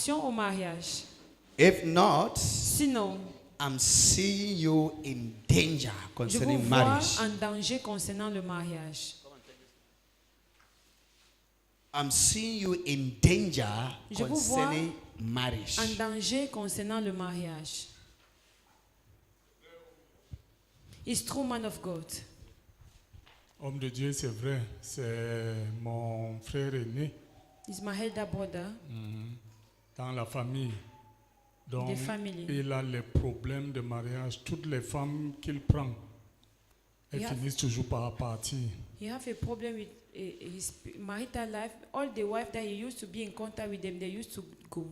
attention au mariage. If not, Sinon, I'm seeing you in danger je vous concerning vois marriage. en danger concernant le mariage. I'm seeing you in danger Je vous vois concerning marriage. En danger concernant le mariage. It's true, man of God. Homme de Dieu, c'est vrai. C'est mon frère aîné It's my elder brother. dans la famille. Donc, Des familles. il a les problèmes de mariage. Toutes les femmes qu'il prend, elles Yeah. finissent toujours par partir. He have a problem with his marital life. All the wives that he used to be in contact with them, they used to go.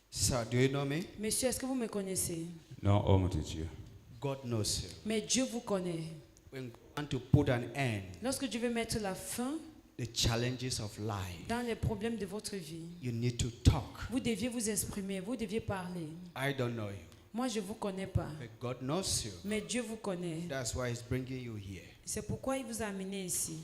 Sir, do you know me? Monsieur, est-ce que vous me connaissez? Non, homme de Dieu. God knows you. Mais Dieu vous connaît. When God wants to put an end Lorsque Dieu veut mettre la fin the challenges of life, dans les problèmes de votre vie, you need to talk. vous deviez vous exprimer, vous deviez parler. I don't know you, Moi, je ne vous connais pas. but God knows you. Mais Dieu vous connaît. That's why He's bringing you here. C'est pourquoi il vous a amené ici.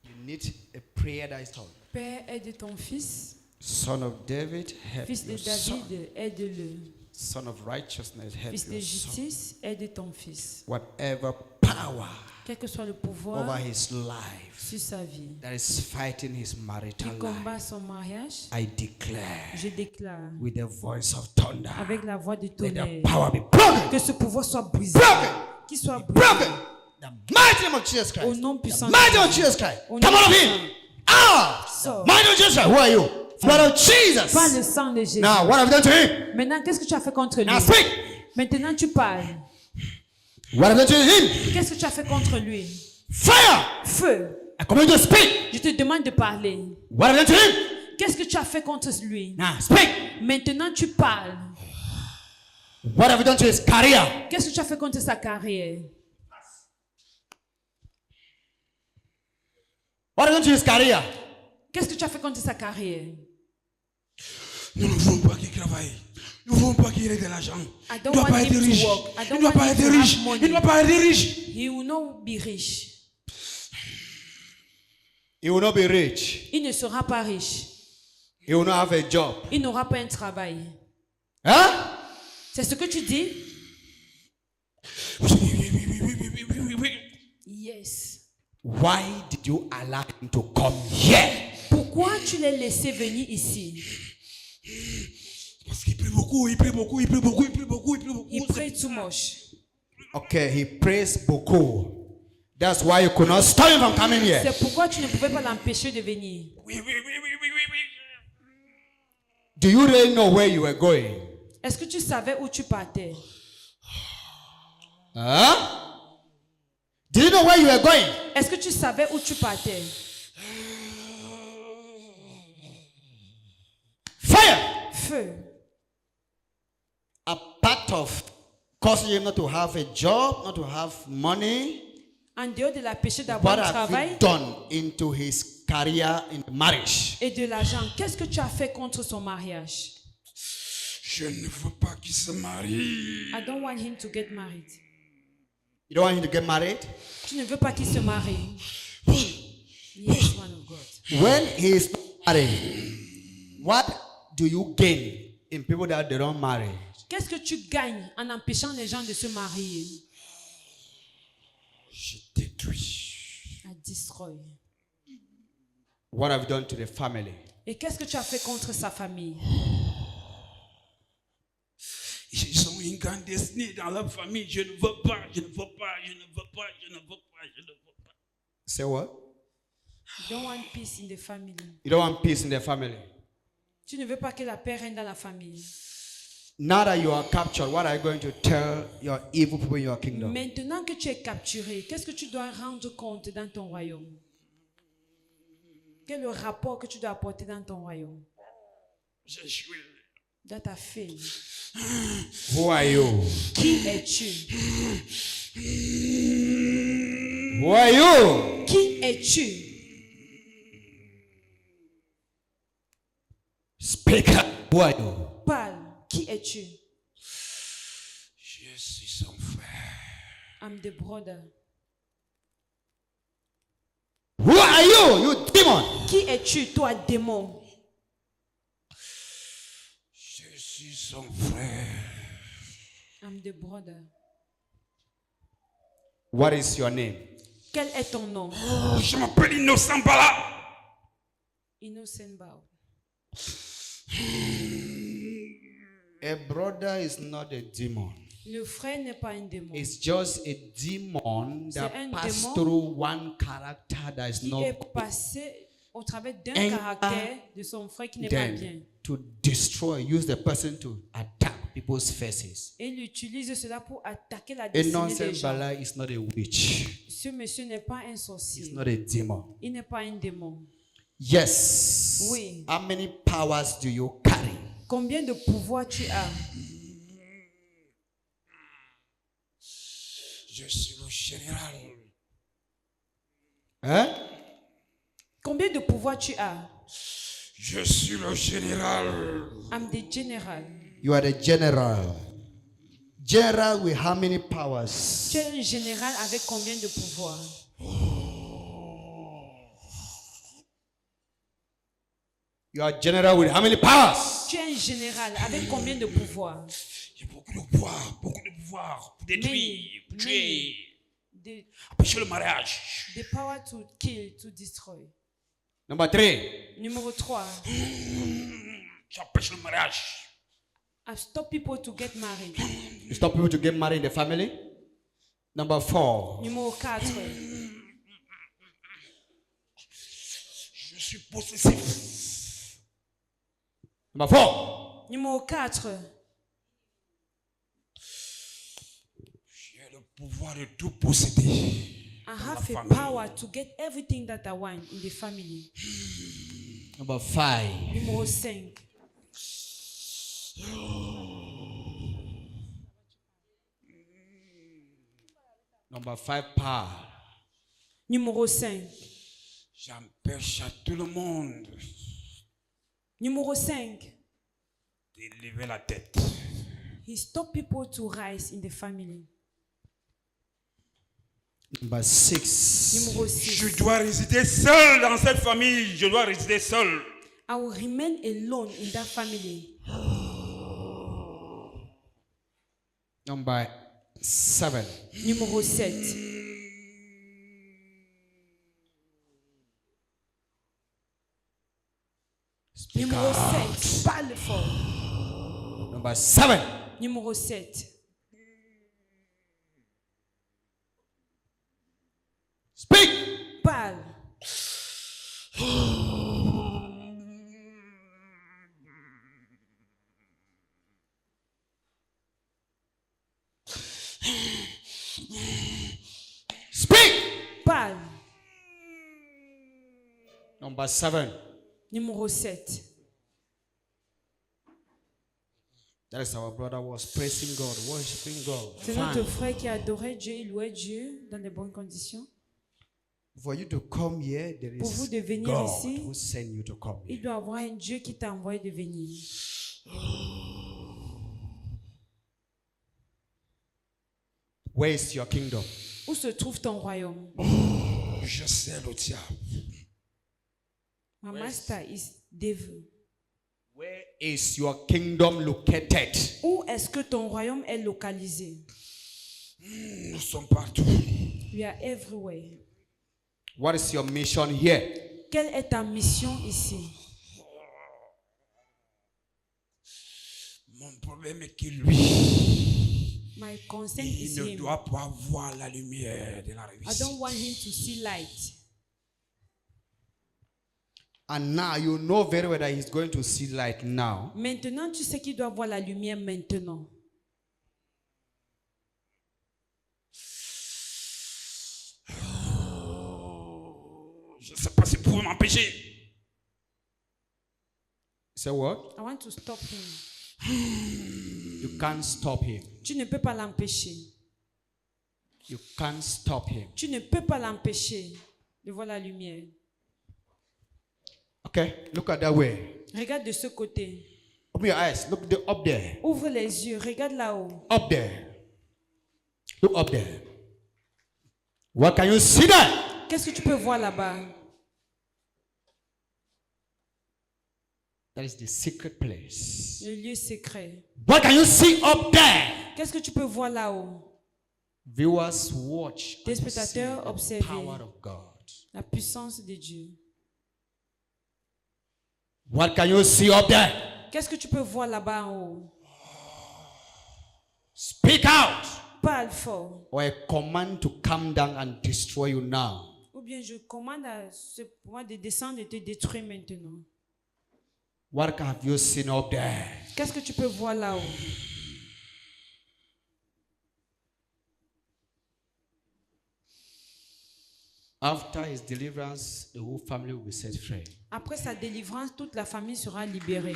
You need a prayer that is told. Père, aide ton fils. Son of David, help Fils de your son. David, aide-le. Son of righteousness, help Fils de your son. justice, aide ton fils. Whatever power Quel que soit le over pouvoir his life sur sa vie that is fighting his qui marital combat life, son mariage, I declare je déclare with the voice of thunder, avec la voix de let the tonnerre power be broken, que ce pouvoir soit brisé, broken, qu'il soit brisé broken. The mighty name of Jesus au Christ. nom puissant The de mighty name of Jésus. Jesus Christ. Au Come nom out of puissant. him. Ah! Sors. Mighty name of Jesus Christ. Who are you? Blood of Pas le Jesus. sang de Jésus. Now, what have you done to him? Maintenant, qu'est-ce que tu as fait contre lui? Now speak. Maintenant, tu parles. What have you done to him? Qu'est-ce que tu as fait contre lui? Fire! Feu. I command you to speak. Je te demande de parler. What have you done to him? Qu'est-ce que tu as fait contre lui? Now speak. Maintenant, tu parles. What have you done to his career? Qu'est-ce que tu as fait contre sa carrière? What have you done to his career? Qu'est-ce que tu as fait contre sa carrière? Nous ne voulons pas qu'il travaille. Nous ne voulons pas qu'il ait de l'argent. I Il don't ne doit want pas him être to riche. work. I Il ne don't doit want pas him être to riche. have money. Il ne doit pas être riche. He will not be rich. He will not be rich. Il ne sera pas riche. He will not have a job. Il n'aura pas un travail. Huh? C'est ce que tu dis? Oui, oui, oui, oui, oui, oui, oui, oui, oui. Yes. Why did you allow him to come here? Pourquoi tu l'as laissé venir ici? Parce qu'il prie beaucoup, il prie beaucoup, il prie beaucoup, il prie beaucoup, il prie beaucoup. He prayed too much. Okay, he prays beaucoup. That's why you could not stop him from coming here. C'est pourquoi tu ne pouvais pas l'empêcher de venir. Oui, oui, oui, oui, oui, oui, oui. Do you really know where you were going? Est-ce que tu savais où tu partais? Huh? Do you know where you were going? Est-ce que tu savais où tu partais? Fire! Feu. A part of causing him not to have a job, not to have money. En dehors de la péché d'avoir What un have travail you done into his career in marriage? et de l'argent, qu'est-ce que tu as fait contre son mariage? Je ne veux pas qu'il se marie. I don't want him to get married. You don't want him to get married? Tu ne veux pas qu'il se marie. Yes, man of God. When he is not married, what do you gain in people that they don't marry? Qu'est-ce que tu gagnes en empêchant les gens de se marier? Je détruis. I destroy. What have you done to the family? Et qu'est-ce que tu as fait contre sa famille? Ils ont une grande destinée dans leur famille. Je ne veux pas, je ne veux pas, je ne veux pas, je ne veux pas, je ne veux pas. Say what? You don't want peace in the family. You don't want peace in the family. Tu ne veux pas que la paix règne dans la famille. Now that you are captured, what are you going to tell your evil people in your kingdom? Maintenant que tu es capturé, qu'est-ce que tu dois rendre compte dans ton royaume? Quel est le rapport que tu dois apporter dans ton royaume? J'ai échoué. Dans ta fille. Who are you? Qui es-tu? Who are you? Qui es-tu? Speak up. Who are you? Parle. Qui es-tu? Je suis son frère. I'm the brother. Who are you? You demon. Qui es-tu, toi, démon? Je suis son frère. I'm the brother. What is your name? Quel est ton nom? Oh, je m'appelle Innocent Bala. Innocent Bao. A brother is not a demon. Le frère n'est pas un démon. It's just a demon that C'est un passed démon through one character that is Qui not est passé au travers d'un Un caractère de son frère qui n'est pas bien. then to destroy, use the person to attack people's faces. Et il utilise cela pour attaquer la destinée des Innocent gens. Bala is not a witch. Ce monsieur n'est pas un He's sorcier. not a demon. Il n'est pas un démon. Yes. Oui. How many powers do you carry? Combien de pouvoir tu as? Je suis le général. Hein? Combien de pouvoir tu as? Je suis le général. I'm the general. You are the general. General with how many powers? Tu es un général avec combien de pouvoir? You are general with how many powers? Tu es un général avec combien de pouvoir? J'ai beaucoup de pouvoir, beaucoup de pouvoir pour détruire, pour tuer, The, empêcher le mariage. the power to kill, to destroy. Number 3. Numéro 3. J'empêche le mariage. I stop people to get married. You stop people to get married in the family. Number 4. Numéro 4. Je suis possessif. Number 4. Numéro 4. J'ai le pouvoir de tout posséder. I have a famille. power to get everything that I want in the family. Number 5. Numéro 5. Number 5 power. Numéro 5. J'empêche à tout le monde Numéro 5. de lever la tête. He stop people to rise in the family. Number 6. Numéro Je 6. dois résider seul dans cette famille. Je dois résider seul. I will remain alone in that family. Number 7. Numéro 7. Numéro 7. Parle fort. Number 7. Numéro 7. Speak. Parle. Speak. Parle. Number 7. Numéro 7. That is our brother was praising God, worshiping God. C'est Fine. notre frère qui adorait Dieu, il louait Dieu dans de bonnes conditions. For you to come here, there Pour vous is de venir God ici, who sent you to come here. Il doit avoir un Dieu qui t'a envoyé de venir. Where is your kingdom? Où se trouve ton royaume? Je sais le diable. My master is devil. Where is your kingdom located? Où est-ce que ton royaume est localisé? Nous sommes partout. We are everywhere. What is your mission here? Quelle est ta mission ici? Mon problème est que lui, My concern il is ne him. doit pas voir la lumière de la I réussite. don't want him to see light. And now you know very well that he's going to see light now. Maintenant, tu sais qu'il doit voir la lumière maintenant. Je ne sais pas si vous pouvez m'empêcher. Say what? I want to stop him. You can't stop him. Tu ne peux pas l'empêcher. You can't stop him. Tu ne peux pas l'empêcher de voir la lumière. Okay, look at that way. Regarde de ce côté. Open your eyes. Look up there. Ouvre les yeux. Regarde là-haut. Up there. Look up there. What can you see there? Qu'est-ce que tu peux voir là-bas? That is the secret place. Le lieu secret. What can you see up there? Qu'est-ce que tu peux voir là-haut? Viewers watch Des and see spectateurs the observent power of God. la puissance de Dieu. What can you see up there? Qu'est-ce que tu peux voir là-bas en haut? Speak out. Parle fort. Or I command to come down and destroy you now. Ou bien je commande à ce point de descendre et te détruire maintenant. What have you seen up there? Qu'est-ce que tu peux voir là-haut? After his deliverance, the whole family will be set free. Après sa délivrance, toute la famille sera libérée.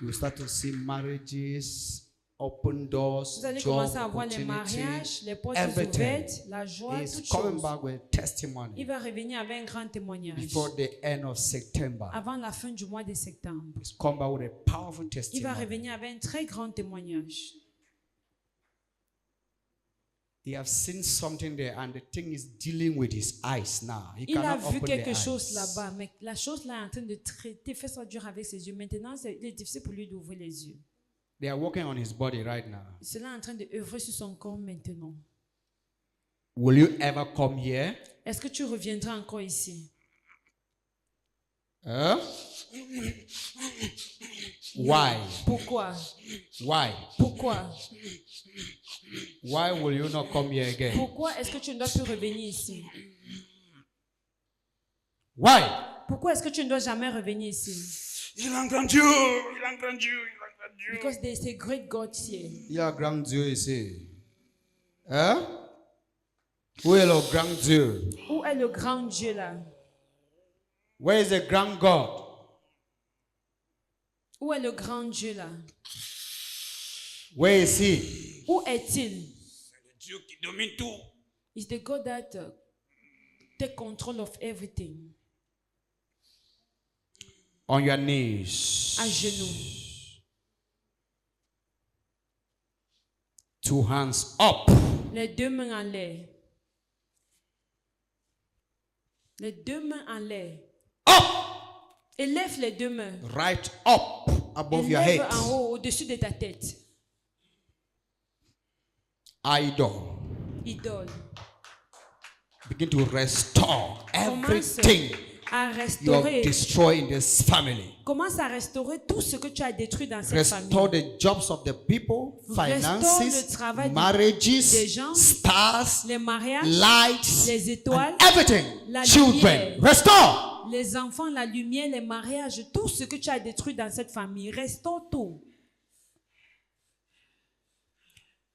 You will start to see marriages, open doors, Vous allez job commencer à voir les opportunity. mariages, les portes everything. ouvertes, la joie, He's toutes coming choses. back with Il testimony va revenir avec un grand témoignage. before the end of September. Avant la fin du mois de septembre. He's come back with a powerful Il va testimony. revenir avec un très grand témoignage. He has seen something there, and the thing is dealing with his eyes now. He Il a cannot vu open quelque the chose eyes. là-bas, mais la chose là est en train de traiter, fait ça dur avec ses yeux. Maintenant, il est difficile pour lui d'ouvrir les yeux. They are working on his body right now. Cela est en train de œuvrer sur son corps maintenant. Will you ever come here? Est-ce que tu reviendras encore ici? Huh? Why? Pourquoi? Why? Pourquoi? Why will you not come here again? Pourquoi est-ce que tu ne dois plus revenir ici? Why? Pourquoi est-ce que tu ne dois jamais revenir ici? Il a un grand Dieu, il a un grand Dieu, il a un grand Dieu. Because there is a great God here. Il y a grand Dieu ici. Hein? Où est le grand Dieu? Où est le grand Dieu là? Where is the grand God? Où est le grand Dieu là? Where is he? Où est-il? C'est le Dieu qui domine tout. It's the God that take control of everything. On your knees. À genoux. 2 hands up. Les deux mains en l'air. Les deux mains en l'air. Up. Élève les deux mains. Right up above your Élève head. en haut, au-dessus de ta tête. Idol. Idole. Begin to restore Commence everything à you have restaurer. destroyed in this family. Commence à restaurer tout ce que tu as détruit dans cette Restore famille. the jobs of the people, Restore le finances, travail des marriages, gens, stars, Les mariages, lights, les étoiles, and everything. la Children, lumière. restore. les enfants, la lumière, les mariages, tout ce que tu as détruit dans cette famille. Restaure tout.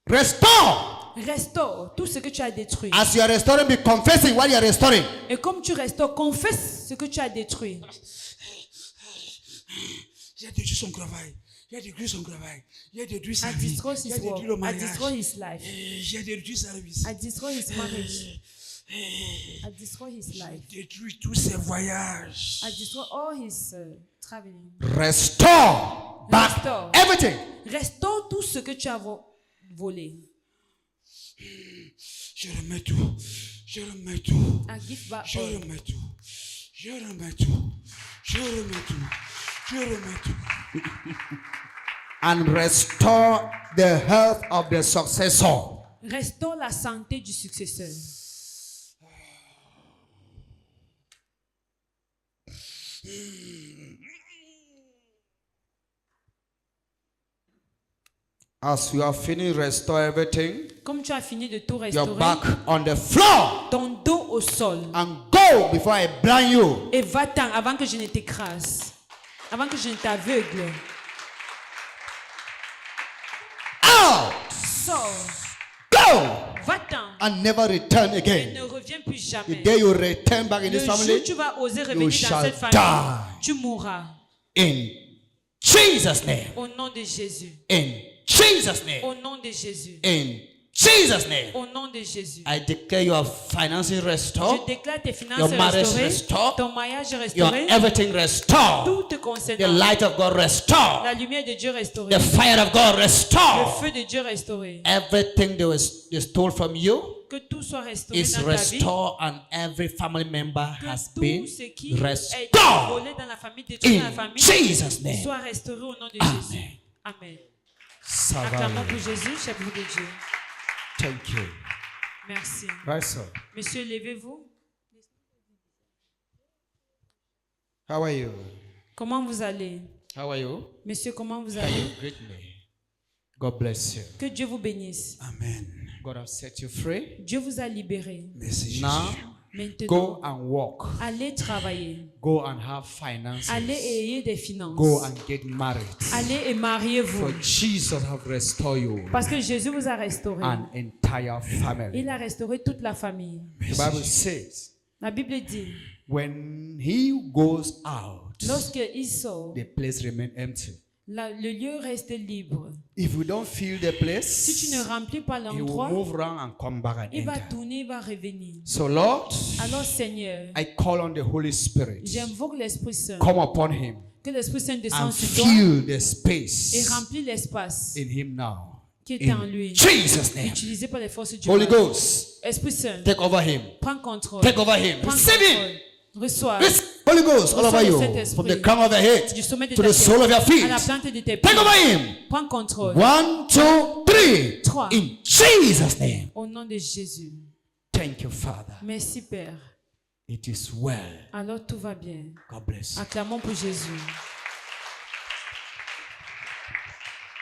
Restore. Restaure tout ce que tu as détruit. As you are restoring, be confessing while you are restoring. Et comme tu restaures, confesse ce que tu as détruit. J'ai détruit son travail. J'ai détruit son travail. J'ai détruit sa I vie. destroy J'ai his détruit le work. I mariage. destroy his life. J'ai détruit sa vie. I destroy his marriage. I destroy his life. J'ai détruit tous ses voyages. I destroy all his traveling. Restore back Restore. everything. Restaure tout ce que tu as volé. Je remets tout. Je remets tout. I give back Je all. remets tout. Je remets tout. Je remets tout. Je remets tout. And restore the health of the successor. Restaure la santé du successeur. As you have finished restore everything, Comme tu as fini de tout you're restaurer, back on the floor ton dos au sol. and go before I blind you. Et va-t'en avant que je ne t'écrase. Avant que je ne t'aveugle. Out. Sors. Go Va-t'en. and never return Et again. ne reviens plus The jamais. day you return back in Le this jour family, où tu vas oser you revenir dans shall cette famille, die. tu mourras. In Jesus' name. Au nom de Jésus. In Jesus' name. Au nom de Jésus. In Jesus' name. Au nom de Jésus. I declare your finances Je restored, déclare tes finances Your marriage restaurées, restored. ton mariage your restauré, everything restored, tout te the concernant. light of God restored, La lumière de Dieu restaurée. the fire of God Le restored. feu de Dieu restauré. Everything they stole from you, Que tout soit restauré is dans ta vie. restored and every family member Que has tout been ce qui a été restored volé dans la famille, détruit dans la in famille, Jesus' name. soit restauré au nom de Amen. Jésus. Amen. Savannah. Acclamons pour Jésus, chef de Dieu. Thank you. Merci. Right, sir. Monsieur, levez-vous. How are you? Comment vous allez? How are you? Monsieur, comment vous Can allez? you greet me? God bless you. Que Dieu vous bénisse. Amen. God has set you free. Dieu vous a libéré. Merci Jésus. Now, Maintenant, go and walk. allez travailler. Go and have finances. Allez et ayez des finances. Go and get married. Allez et mariez-vous. For Jesus have restored you Parce que Jésus vous a restauré. an entire family. Il a restauré toute la famille. The Bible says, La Bible dit, when he goes out, lorsqu'il sort, the place remains empty. le lieu reste libre. If you don't fill the place, Si tu ne remplis pas he will l'endroit, move around and come back and il va enter. tourner, il va revenir. So Lord, Alors Seigneur, I call on the Holy Spirit. j'invoque l'Esprit Saint. Come upon him Que l'Esprit Saint and descende sur toi fill the et space remplit l'espace in him now. qui est en In lui. Jesus' name. Utilisé par les forces du Holy mal. Ghost, Esprit Saint, take over him. prends contrôle. Take over him. Prends Receive him. contrôle. Reçois. Holy Ghost, all Reçois over le you. Saint-Esprit. From the crown of your head Du sommet de to ta the tête sole of your feet. à la plante de tes pieds. Take over him. Prends contrôle. 1, 2, 3. Trois. In Jesus' name. Au nom de Jésus. Thank you, Father. Merci Père. It is well. Alors tout va bien. God bless you. Acclamons pour Jésus.